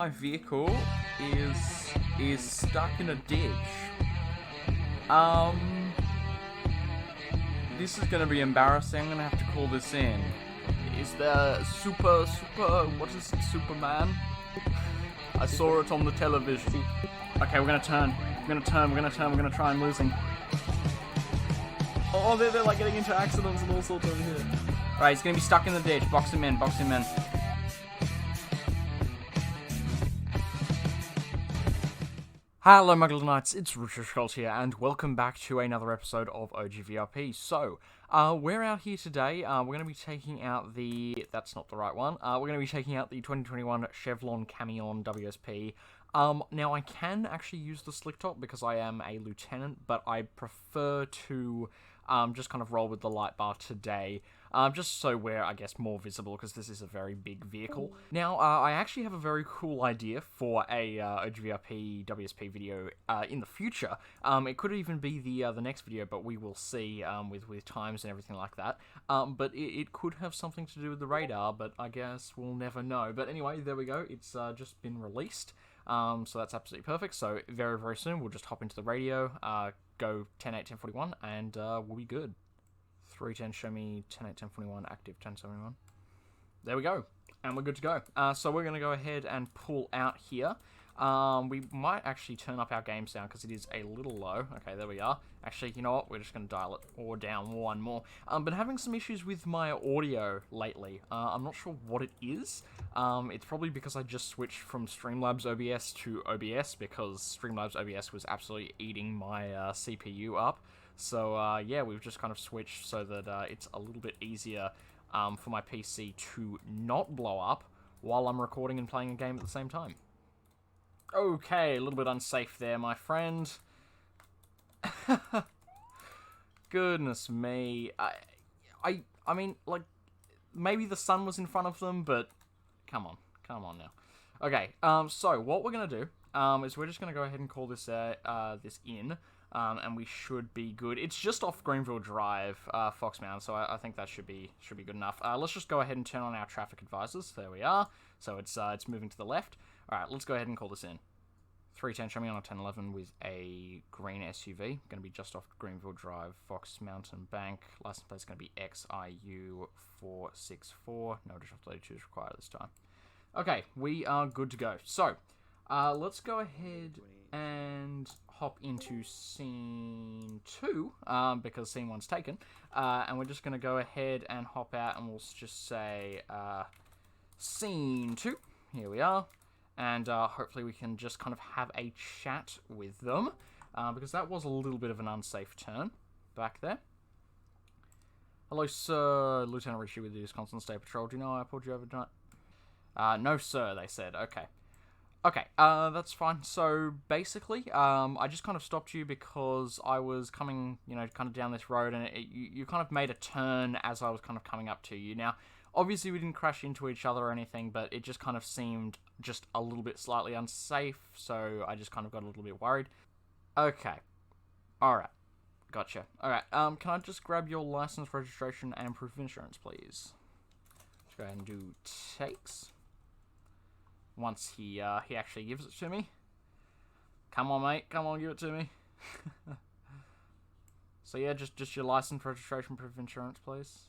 My vehicle is stuck in a ditch. This is gonna be embarrassing. I'm gonna have to call this in. Is there what is it, Superman? I saw it on the television. Okay, we're gonna turn. We're gonna try and losing. Oh, they're like getting into accidents and all sorts over here. Alright, he's gonna be stuck in the ditch. Box him in. Hello Muggle Knights, it's richyrichgold here, and welcome back to another episode of OGVRP. So, we're out here today, we're going to be taking out the... that's not the right one. We're going to be taking out the 2021 Chevron Camion WSP. Now I can actually use the slick top because I am a lieutenant, but I prefer to just kind of roll with the light bar today. Just so we're, I guess, more visible, because this is a very big vehicle. Now, I actually have a very cool idea for a OGVRP WSP video in the future. It could even be the next video, but we will see with times and everything like that. But it could have something to do with the radar, but I guess we'll never know. But anyway, there we go. It's just been released. So that's absolutely perfect. So very, very soon, we'll just hop into the radio, go 10.8, 10.41, and we'll be good. 310 show me 10.8, 10.41 active 10.71. There we go, and we're good to go. So we're going to go ahead and pull out here. We might actually turn up our game sound because it is a little low. Okay, there we are. Actually, you know what? We're just going to dial it or down one more. Been having some issues with my audio lately. I'm not sure what it is. It's probably because I just switched from Streamlabs OBS to OBS because Streamlabs OBS was absolutely eating my CPU up. So, yeah, we've just kind of switched so that it's a little bit easier for my PC to not blow up while I'm recording and playing a game at the same time. Okay, a little bit unsafe there, my friend. Goodness me. I mean, like, maybe the sun was in front of them, but come on now. Okay, so what we're gonna do is we're just gonna go ahead and call this this in. And we should be good. It's just off Greenville Drive, Foxmount, so I think that should be good enough. Let's just go ahead and turn on our traffic advisors. There we are. So it's moving to the left. All right, let's go ahead and call this in. 310, show me on a 1011 with a green SUV. Going to be just off Greenville Drive, Fox Mountain Bank. License plate is going to be XIU464. No additional 32 is required this time. Okay, we are good to go. So, let's go ahead and hop into scene 2, because scene 1's taken, and we're just going to go ahead and hop out, and we'll just say, scene 2, here we are, and hopefully we can just kind of have a chat with them, because that was a little bit of an unsafe turn back there. Hello, sir, Lieutenant Richie with the Wisconsin State Patrol. Do you know I pulled you overnight? No, sir, they said. Okay. Okay, that's fine. So, basically, I just kind of stopped you because I was coming, you know, kind of down this road, and you kind of made a turn as I was kind of coming up to you. Now, obviously, we didn't crash into each other or anything, but it just kind of seemed just a little bit slightly unsafe, so I just kind of got a little bit worried. Okay. Alright. Gotcha. Alright, can I just grab your license, registration, and proof of insurance, please? Let's go ahead and do takes. Once he actually gives it to me. Come on, mate. Come on, give it to me. So, yeah, just your license, registration, proof of insurance, please.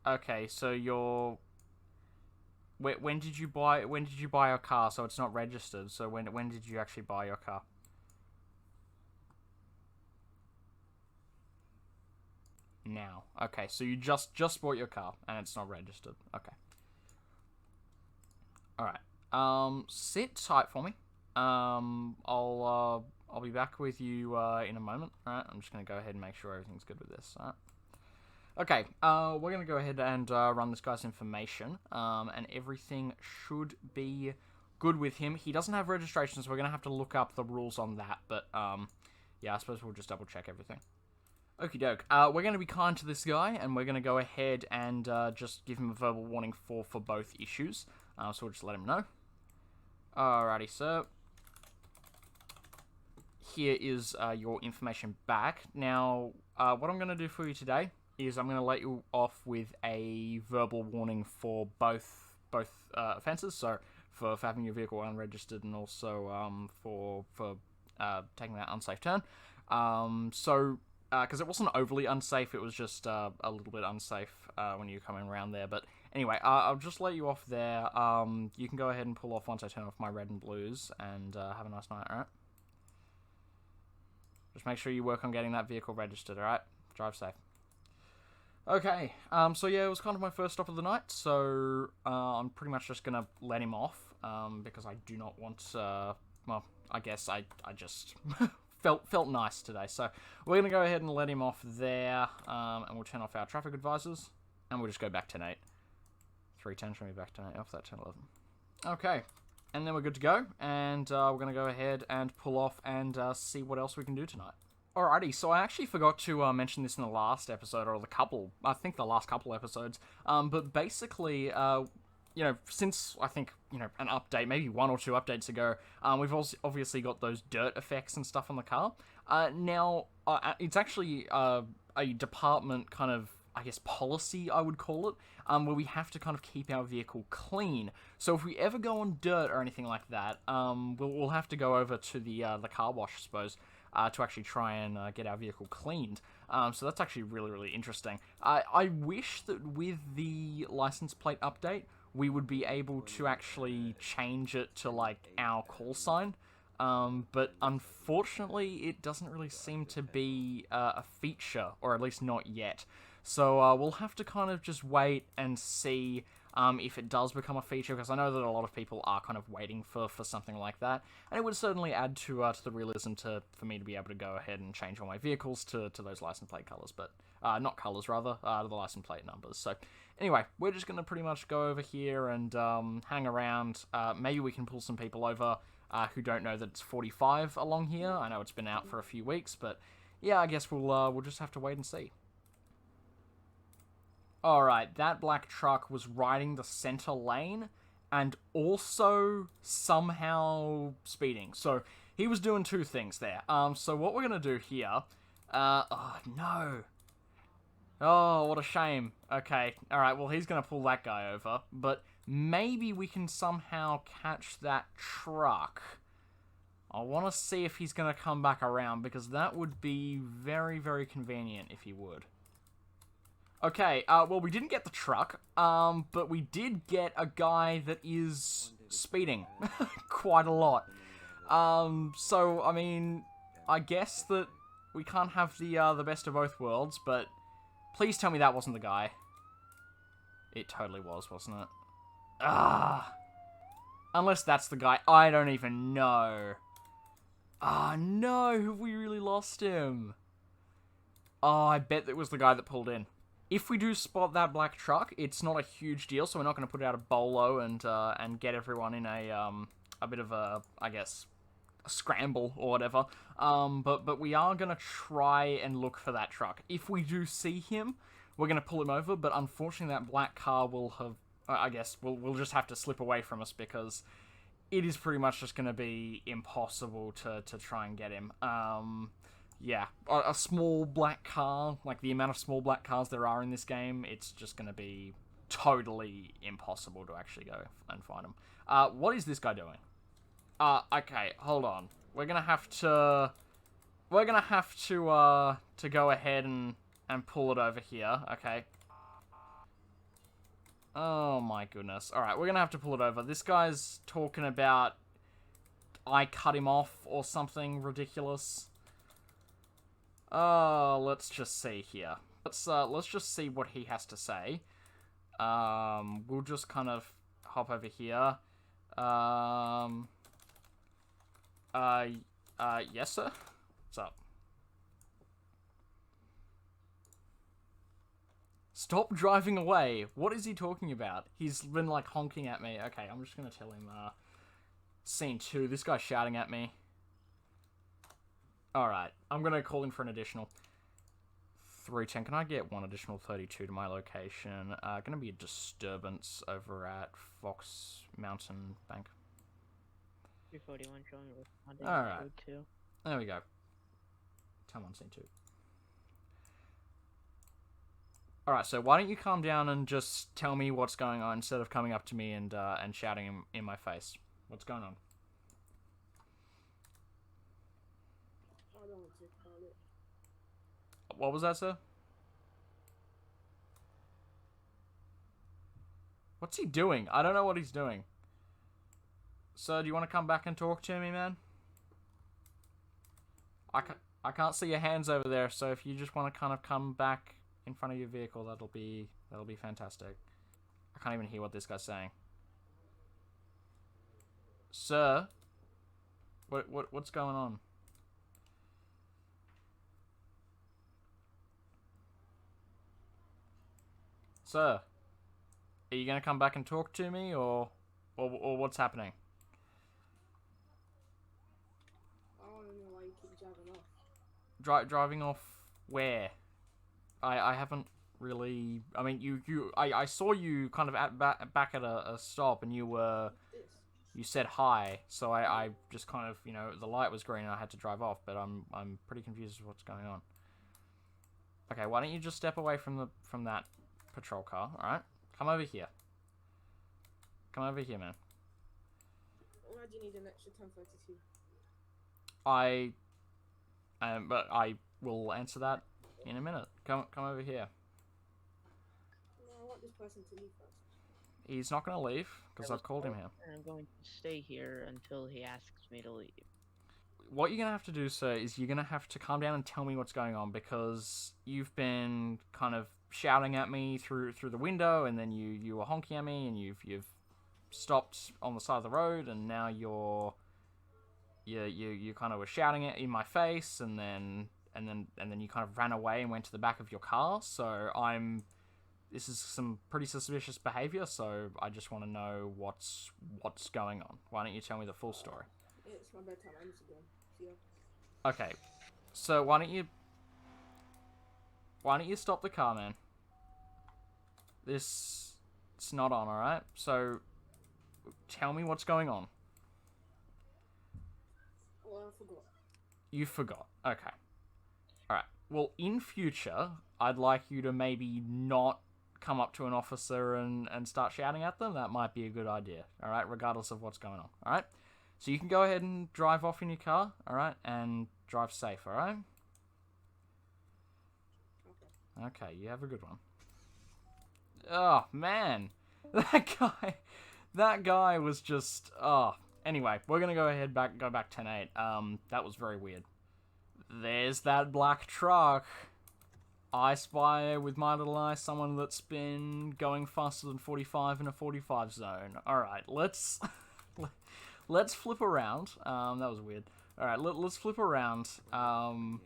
Okay, so your... When did you buy your car? So it's not registered. So when did you actually buy your car? Now. Okay, so you just bought your car and it's not registered. Okay. Alright. Sit tight for me. I'll be back with you in a moment. Alright, I'm just gonna go ahead and make sure everything's good with this. Alright. Okay, we're gonna go ahead and run this guy's information. And everything should be good with him. He doesn't have registration, so we're gonna have to look up the rules on that, but yeah, I suppose we'll just double check everything. Okie doke. We're going to be kind to this guy, and we're going to go ahead and just give him a verbal warning for both issues. So we'll just let him know. Alrighty, sir. Here is your information back. Now, what I'm going to do for you today is I'm going to let you off with a verbal warning for both offences. So for having your vehicle unregistered and also for taking that unsafe turn. Because it wasn't overly unsafe, it was just a little bit unsafe when you come around there. But anyway, I'll just let you off there. You can go ahead and pull off once I turn off my red and blues, and have a nice night, alright? Just make sure you work on getting that vehicle registered, alright? Drive safe. Okay, so yeah, it was kind of my first stop of the night, so I'm pretty much just gonna let him off, because I do not want, well, I guess I just felt nice today. So we're going to go ahead and let him off there, and we'll turn off our traffic advisors, and we'll just go back 10-8. 310, should be back 10-8 off that 10-11. Okay, and then we're good to go, and we're going to go ahead and pull off and see what else we can do tonight. Alrighty, so I actually forgot to mention this in the last episode, or the last couple episodes, but basically, you know, since, I think, you know, an update, maybe 1 or 2 updates ago, we've also obviously got those dirt effects and stuff on the car. Now, it's actually a department kind of, I guess, policy, I would call it, where we have to kind of keep our vehicle clean. So if we ever go on dirt or anything like that, we'll have to go over to the car wash, I suppose, to actually try and get our vehicle cleaned. So that's actually really, really interesting. I wish that with the license plate update, we would be able to actually change it to, like, our call sign. But unfortunately, it doesn't really seem to be a feature, or at least not yet. So we'll have to kind of just wait and see if it does become a feature, because I know that a lot of people are kind of waiting for something like that, and it would certainly add to the realism for me to be able to go ahead and change all my vehicles to those license plate colours, but not colours rather, the license plate numbers. So anyway, we're just going to pretty much go over here and hang around. Maybe we can pull some people over who don't know that it's 45 along here. I know it's been out for a few weeks, but yeah, I guess we'll just have to wait and see. Alright, that black truck was riding the center lane and also somehow speeding. So he was doing 2 things there. So what we're going to do here... oh, no. Oh, what a shame. Okay, alright, well, he's going to pull that guy over. But maybe we can somehow catch that truck. I want to see if he's going to come back around, because that would be very, very convenient if he would. Okay, well, we didn't get the truck, but we did get a guy that is speeding quite a lot. So, I mean, I guess that we can't have the best of both worlds, but please tell me that wasn't the guy. It totally was, wasn't it? Ah! Unless that's the guy, I don't even know. Ah, no, have we really lost him? Oh, I bet that was the guy that pulled in. If we do spot that black truck, it's not a huge deal, so we're not going to put out a bolo and get everyone in a bit of a, I guess, a scramble or whatever. But we are going to try and look for that truck. If we do see him, we're going to pull him over, but unfortunately that black car will have, I guess, we'll just have to slip away from us, because it is pretty much just going to be impossible to try and get him. Yeah, a small black car, like the amount of small black cars there are in this game, it's just going to be totally impossible to actually go and find him. What is this guy doing? Okay, hold on. We're going to have to go ahead and pull it over here, okay? Oh my goodness. Alright, we're going to have to pull it over. This guy's talking about I cut him off or something ridiculous. Let's just see here. Let's just see what he has to say. We'll just kind of hop over here. Yes, sir? What's up? Stop driving away. What is he talking about? He's been, like, honking at me. Okay, I'm just gonna tell him, scene 2. This guy's shouting at me. Alright, I'm going to call in for an additional 310. Can I get one additional 32 to my location? Going to be a disturbance over at Fox Mountain Bank. 341 showing responding. Alright, there we go. Come on, scene 2. Alright, so why don't you calm down and just tell me what's going on instead of coming up to me and shouting in my face. What's going on? I don't want to call it. What was that, sir? What's he doing? I don't know what he's doing. Sir, do you want to come back and talk to me, man? I can't see your hands over there, so if you just want to kind of come back in front of your vehicle, that'll be fantastic. I can't even hear what this guy's saying. Sir? What's going on? Sir? Are you gonna come back and talk to me, or what's happening? I want to know why you keep driving off. Driving off where? I haven't really. I mean, I saw you kind of back at a stop, and you said hi, so I just kind of, you know, the light was green and I had to drive off, but I'm pretty confused as to what's going on. Okay, why don't you just step away from that patrol car? All right, come over here. Come over here, man. Why do you need an extra 1032? But I will answer that in a minute. Come over here. No, I want this person to leave first. He's not going to leave, because I've called him here. And I'm going to stay here until he asks me to leave. What you're going to have to do, sir, is you're going to have to calm down and tell me what's going on, because you've been kind of shouting at me through the window, and then you were honking at me, and you've stopped on the side of the road, and now you kind of were shouting it in my face, and then you kind of ran away and went to the back of your car. So this is some pretty suspicious behavior, so I just want to know what's going on. Why don't you tell me the full story? It's my bedtime. I need to go. See ya. Okay, so why don't you stop the car, man? It's not on, alright? So tell me what's going on. Well, I forgot. You forgot. Okay. Alright. Well, in future, I'd like you to maybe not come up to an officer and start shouting at them. That might be a good idea. Alright, regardless of what's going on. Alright? So you can go ahead and drive off in your car, alright? And drive safe, alright? Okay, you have a good one. Oh, man. That guy was just... Oh. Anyway, we're gonna go ahead go back 10-8. That was very weird. There's that black truck. I spy with my little eye someone that's been going faster than 45 in a 45 zone. Alright, let's flip around. That was weird. Alright, let's flip around. And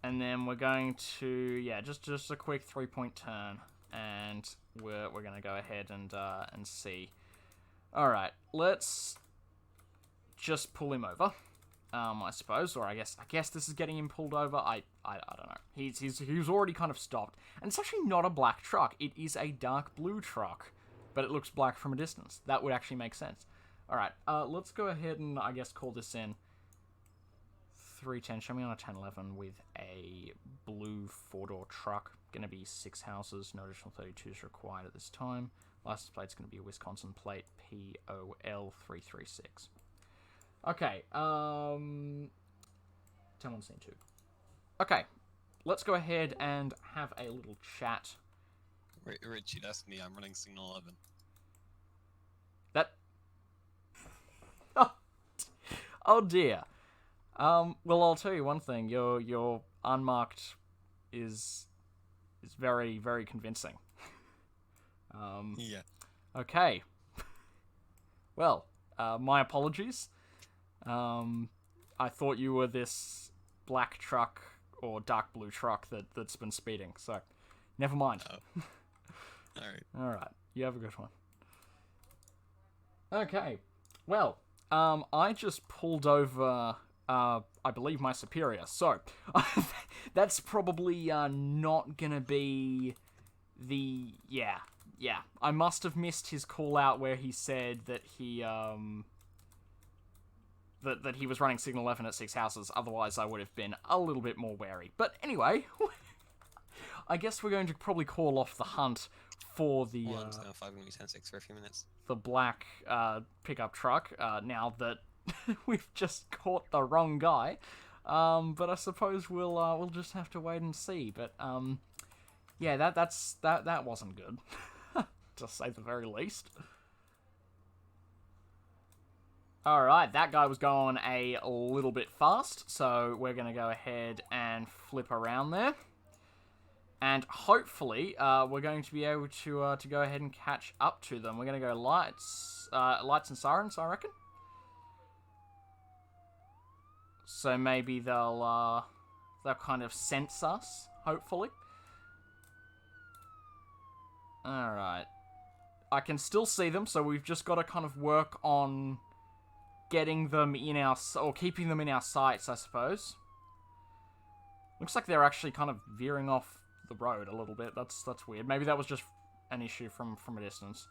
then we're going to, yeah, just a quick 3-point turn. And we're gonna go ahead and see. Alright, let's just pull him over. I suppose, or I guess this is getting him pulled over. I don't know. He's already kind of stopped. And it's actually not a black truck. It is a dark blue truck. But it looks black from a distance. That would actually make sense. Alright, let's go ahead and, I guess, call this in. 310, show me on a 1011 with a blue 4-door truck. Gonna be 6 houses, no additional 32s required at this time. License plate's gonna be a Wisconsin plate, POL336. Okay, 10-1 scene 2. Okay, let's go ahead and have a little chat. Richie, that's me. I'm running signal 11. That... Oh dear. Well, I'll tell you one thing. Your unmarked is very, very convincing. Yeah. Okay. Well, my apologies. I thought you were this black truck or dark blue truck that's been speeding, so never mind. Oh. Alright. Alright, you have a good one. Okay, well, I just pulled over, I believe my superior, so that's probably not gonna be the, yeah, I must have missed his call out where he said that he, that he was running signal 11 at 6 houses, otherwise I would have been a little bit more wary. But anyway, I guess we're going to probably call off the hunt for the Well, I'm 5 and 10-6 for a few minutes. the black pickup truck. Now that we've just caught the wrong guy, but I suppose we'll just have to wait and see. But yeah, that wasn't good, to say the very least. Alright, that guy was going a little bit fast, so we're going to go ahead and flip around there. And hopefully, we're going to be able to go ahead and catch up to them. We're going to go lights and sirens, I reckon. So maybe they'll kind of sense us, hopefully. Alright. I can still see them, so we've just got to kind of work on getting them in our, or keeping them in our sights, I suppose. Looks like they're actually kind of veering off the road a little bit. That's weird. Maybe that was just an issue from a distance.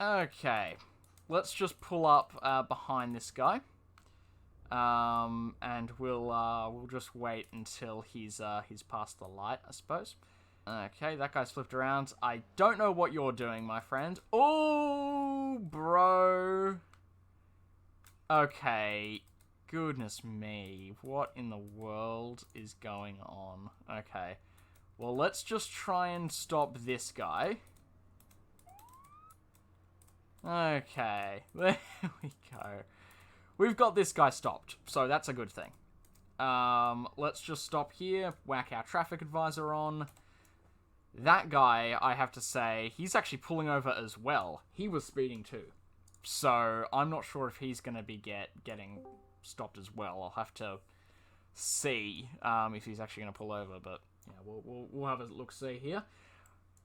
Okay, let's just pull up behind this guy, and we'll just wait until he's past the light, I suppose. Okay, that guy's flipped around. I don't know what you're doing, my friend. Oh, bro. Okay, goodness me, what in the world is going on? Okay, well, let's just try and stop this guy. Okay, there we go. We've got this guy stopped, so that's a good thing. Let's just stop here, whack our traffic advisor on. That guy, I have to say, he's actually pulling over as well. He was speeding too. So, I'm not sure if he's going to be getting stopped as well. I'll have to see if he's actually going to pull over, but yeah, we'll have a look-see here.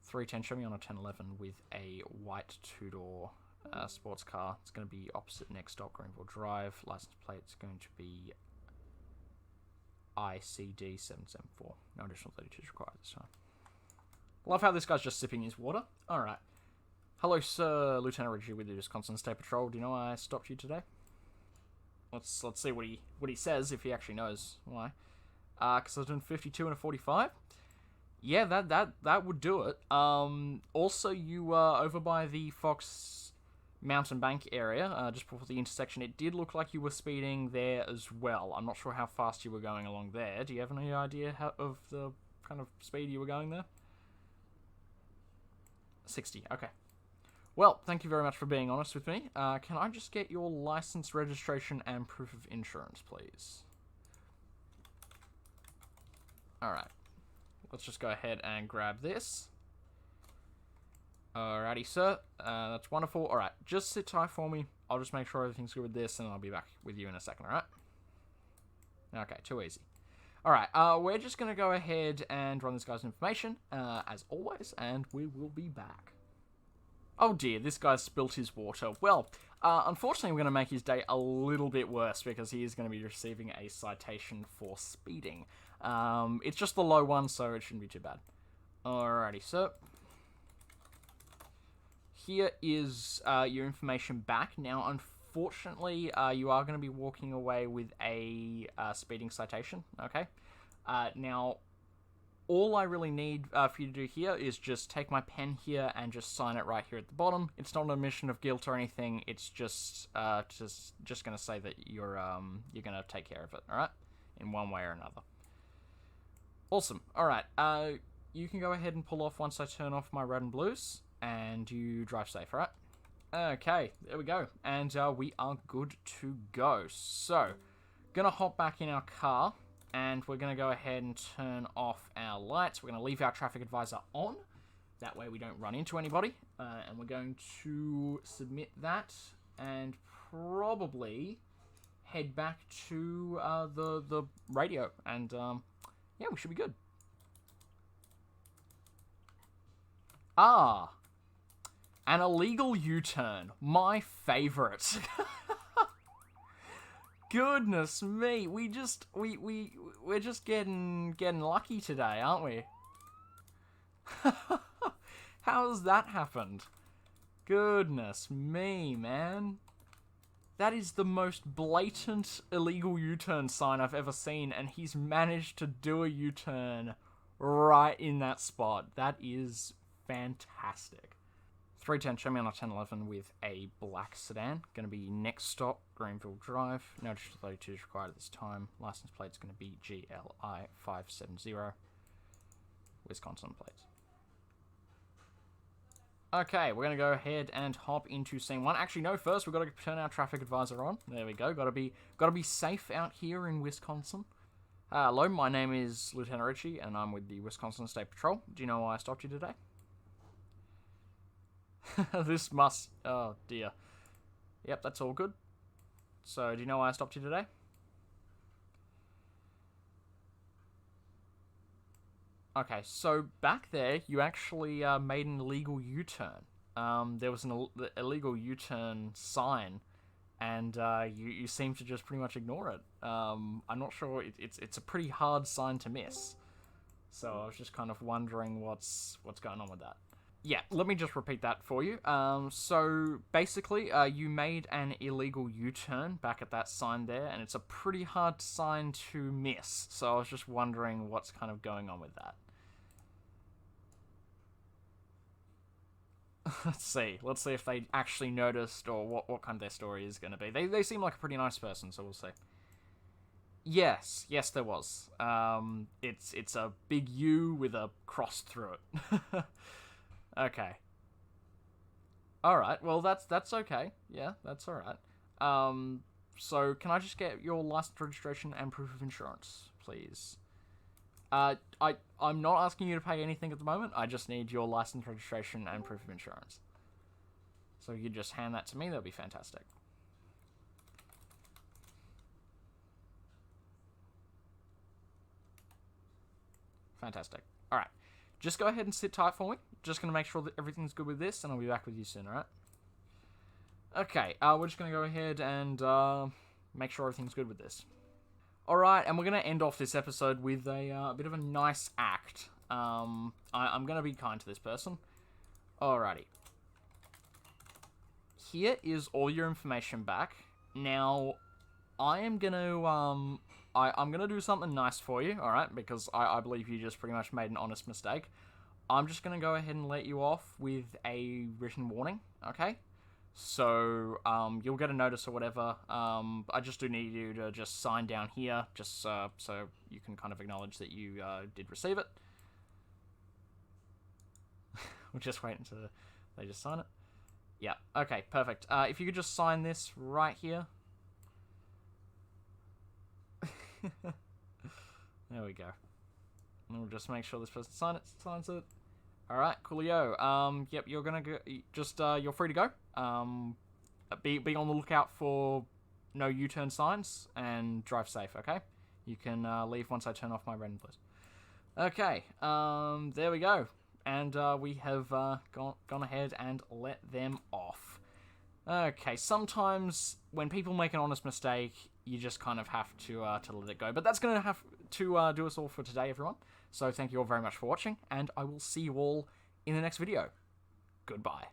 310, show me on a 1011 with a white two-door sports car. It's going to be opposite next stop, Greenville Drive. License plate's going to be ICD774. No additional 32s required this time. Love how this guy's just sipping his water. Alright. Hello, sir. Lieutenant Richie with the Wisconsin State Patrol. Do you know why I stopped you today? Let's see what he says, if he actually knows why. Because I was doing 52 and a 45. Yeah, that would do it. Also, you were over by the Fox Mountain Bank area, just before the intersection. It did look like you were speeding there as well. I'm not sure how fast you were going along there. Do you have any idea of the kind of speed you were going there? 60, okay. Well, thank you very much for being honest with me. Can I just get your license, registration, and proof of insurance, please? Alright. Let's just go ahead and grab this. Alrighty, sir. That's wonderful. Alright, just sit tight for me. I'll just make sure everything's good with this, and I'll be back with you in a second, alright? Okay, too easy. Alright, we're just going to go ahead and run this guy's information, as always, and we will be back. Oh dear, this guy's spilt his water. Well, unfortunately we're going to make his day a little bit worse because he is going to be receiving a citation for speeding. It's just the low one, so it shouldn't be too bad. Alrighty, so here is your information back. Now, unfortunately, you are going to be walking away with a speeding citation, okay? Now, all I really need for you to do here is just take my pen here and just sign it right here at the bottom. It's not an admission of guilt or anything. It's just going to say that you're going to take care of it, all right? In one way or another. Awesome. All right. You can go ahead and pull off once I turn off my red and blues, and you drive safe, all right? Okay, there we go. And we are good to go. So, gonna hop back in our car. And we're going to go ahead and turn off our lights. We're going to leave our traffic advisor on. That way we don't run into anybody. And we're going to submit that and probably head back to the radio. And yeah, we should be good. Ah, an illegal U-turn. My favorite. Goodness me, we're just getting lucky today, aren't we? How has that happened? Goodness me, man. That is the most blatant illegal U-turn sign I've ever seen, and he's managed to do a U-turn right in that spot. That is fantastic. 310, show me on a 1011 with a black sedan. Going to be next stop, Greenville Drive. No additional 32 is required at this time. License plate's going to be GLI570. Wisconsin plates. Okay, we're going to go ahead and hop into scene 1. Actually, no, first we've got to turn our traffic advisor on. There we go. Got to be safe out here in Wisconsin. Hello, my name is Lieutenant Richie, and I'm with the Wisconsin State Patrol. Do you know why I stopped you today? This must... Oh, dear. Yep, that's all good. So, do you know why I stopped you today? Okay, so back there, you actually made an illegal U-turn. There was an illegal U-turn sign, and you seem to just pretty much ignore it. I'm not sure, it's a pretty hard sign to miss. So I was just kind of wondering what's going on with that. Yeah, let me just repeat that for you. So basically, you made an illegal U-turn back at that sign there, and it's a pretty hard sign to miss. So I was just wondering what's kind of going on with that. Let's see if they actually noticed, or what kind of their story is going to be. They seem like a pretty nice person, so we'll see. Yes, there was. It's a big U with a cross through it. Okay. Alright, well that's okay. Yeah, that's alright. So can I just get your license, registration, and proof of insurance, please? I'm not asking you to pay anything at the moment. I just need your license, registration, and proof of insurance. So if you just hand that to me, that'll be fantastic. Fantastic. Alright. Just go ahead and sit tight for me. Just going to make sure that everything's good with this, and I'll be back with you soon, alright? Okay, we're just going to go ahead and make sure everything's good with this. Alright, and we're going to end off this episode with a bit of a nice act. I'm going to be kind to this person. Alrighty. Here is all your information back. Now, I am going to... I'm going to do something nice for you, alright? Because I believe you just pretty much made an honest mistake. I'm just going to go ahead and let you off with a written warning, okay? So, you'll get a notice or whatever. I just do need you to just sign down here, just so you can kind of acknowledge that you did receive it. We'll just wait until they just sign it. Yeah, okay, perfect. If you could just sign this right here. There we go. And we'll just make sure this person signs it. Alright, coolio. Yep, you're gonna go, you're free to go. Be on the lookout for no U-turn signs, and drive safe, okay? You can leave once I turn off my red and blues. Okay, there we go. And we have gone ahead and let them off. Okay, sometimes when people make an honest mistake, you just kind of have to let it go. But that's going to have to do us all for today, everyone. So thank you all very much for watching, and I will see you all in the next video. Goodbye.